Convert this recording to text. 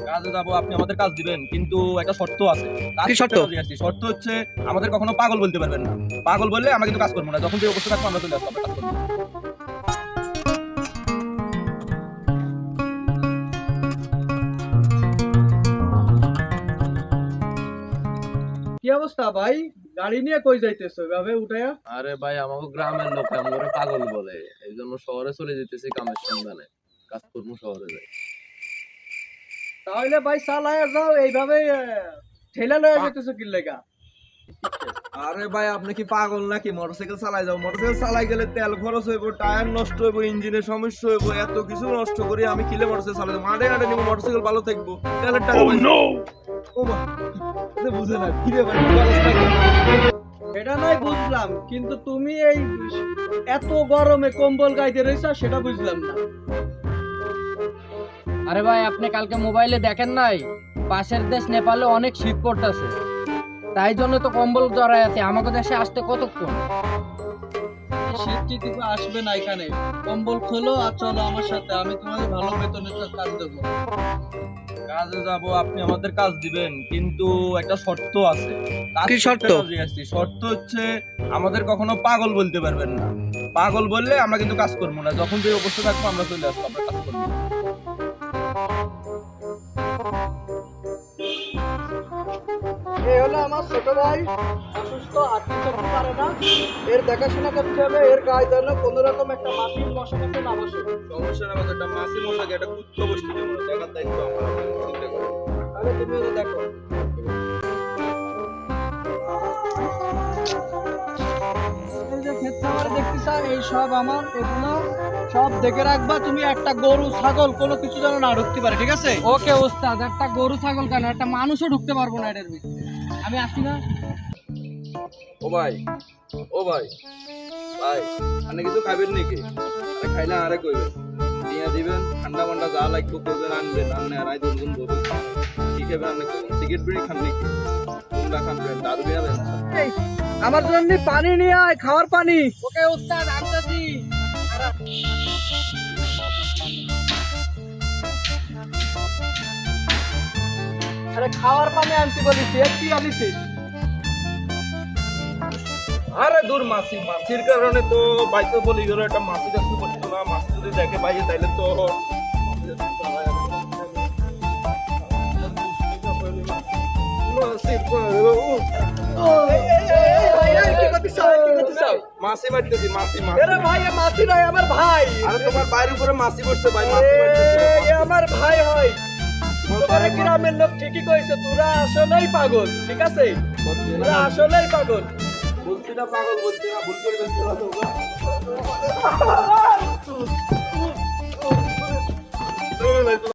কাজে যাবো, আপনি আমাদের কাজ দিবেন, কিন্তু একটা শর্ত আছে। কি শর্ত? শর্ত হচ্ছে আমাদের কখনো পাগল বলতে পারবেন না। পাগল বললে আমরা কিন্তু কাজ করবো না, যখন যে অবস্থা থাকবো আমরা চলে আসবো, আমরা কাজ করবো। কি অবস্থা ভাই? গাড়ি নিয়ে কই যাইতেছো এভাবে উঠায়া? আরে ভাই, আমাকে গ্রামের লোক আমরা পাগল বলে, এই জন্য শহরে চলে যেতেছি কামের সন্ধানে, কাজ করবো শহরে যাই। তাহলে ভাই চালায়া যাও, এইভাবে ঠেলা লয়ে যাইতেছো কি লেগা? আরে ভাই, আপনি কি পাগল নাকি? মোটরসাইকেল চালাই যাও, মোটরসাইকেল চালাই গেলে তেল খরচ হইব, টায়ার নষ্ট হইব, ইঞ্জিনের সমস্যা হইব, এত কিছু নষ্ট করে আমি কিলে মোটরসাইকেল চালাই যাবো? মাঠে ঘাটে নিবো, মোটরসাইকেল ভালো থাকবো, তেলের টাকা পাইবো। ও মা, এটা বুঝে না কি রে ভাই, কি অবস্থা কি? এটা নয় বুঝলাম, কিন্তু তুমি এই এত গরমে কম্বল গাইতে রইছো সেটা বুঝলাম না। আরে ভাই, আপনি কালকে মোবাইলে দেখেন নাই পাশের দেশ নেপালে অনেক শীত পড়তেছে, তাই জন্য তো কম্বল জড়ায় আছে। আমাদের দেশে আসতে কতক্ষণ? শীত কি কিছু আসবে না এখানে? কম্বল খোলো আর চলো আমার সাথে, আমি তোমাদের ভালো বেতনের কাজ দেবো। কাজে যাবো, আপনি আমাদের কাজ দিবেন, কিন্তু একটা শর্ত আছে। কি শর্ত? শর্ত হচ্ছে আমাদের কখনো পাগল বলতে পারবেন না। পাগল বললে আমরা কিন্তু কাজ করবো না, যখন যে অবস্থা থাকবো আমরা চলে আসবো, আমরা কাজ করবো। এই হলো আমার ছোট ভাই, অসুস্থ, হাঁটতে চলতে পারে না। এর দেখাশোনা করতে হবে, এর গায়ে যেন কোনো রকম একটা মাটির মশা মতো না বসে। সমস্যা না, একটা মাসি মশাকে একটা কুত্তো বসতে দেবো না, দেখার দায়িত্ব আমার, আপনি চিন্তা করুন। তাহলে তুমি এটা দেখো। এই যে ক্ষেত খামারে দেখতেছা, এই সব আমার, এগুলো সব দেখে রাখবা। তুমি একটা গরু ছাগল কোনো কিছু যেন না ঢুকতে পারে, ঠিক আছে? ওকে ওস্তাদ, একটা গরু ছাগল কেন, একটা মানুষও ঢুকতে পারবো না এটার ভিতরে। আমি আসি না। ও ভাই, ও ভাই, ভাই আপনি কিছু খাবেন নাকি? আরে খাইলে আরে কইবেন, নিয়ে দিবেন, ঠান্ডা মান্ডা যা লাগবে কইবেন, আনবেন, আনলে আর আই দুজন বলবেন কি খাবেন, আপনি সিগারেট বিড়ি খান নাকি? কোনটা খাবেন, দারু খাবেন? এই, আমার জন্য পানি নিয়ে আয়, খাওয়ার পানি। ওকে ওস্তাদ, আনতাছি। আরে খাওয়ার পানি আনতে বলেছি, কি আনিছিস? আরে দূর, মাসি, মাসির কারণে তো বাইকে বলি গেল, একটা মাসি দেখতে পারতো না, মাসি যদি দেখে বাইরে তাইলে তো মাসি মারতেছি, মাসি, মাসি। আরে ভাই, এ মাসি নয়, আমার ভাই। আরে তোমার বাইরের উপরে মাসি বসছে ভাই, মাসি এ আমার ভাই হয়। তোমার গ্রামের লোক ঠিকই কইছে, তোরা আসলেই পাগল, ঠিক আছে? তোরা আসলেই পাগল। বলছি না পাগল, বলছি না, ভুল করে ফেলছি না তোমরা।